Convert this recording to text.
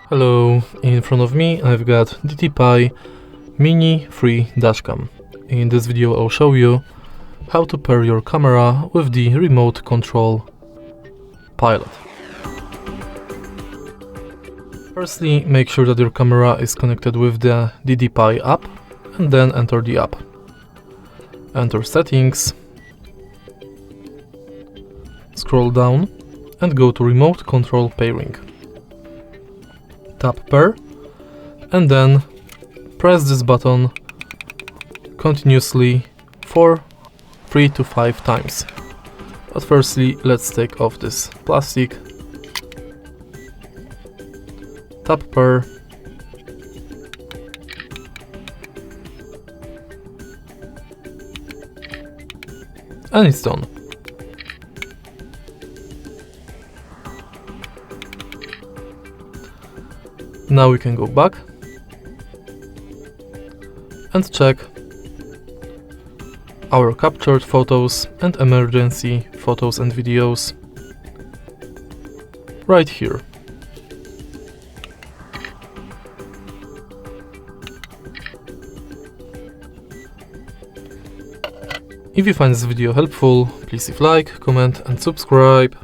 Hello, in front of me I've got DDpai Mini free dashcam. In this video I'll show you how to pair your camera with the remote control pilot. Firstly, make sure that your camera is connected with the DDpai app and then enter the app. Enter settings, scroll down and go to remote control pairing. Tap pair and then press this button continuously for 3 to 5 times. But firstly, let's take off this plastic. Tap pair and it's done. Now we can go back and check our captured photos and emergency photos and videos right here. If you find this video helpful, please leave a like, comment and subscribe.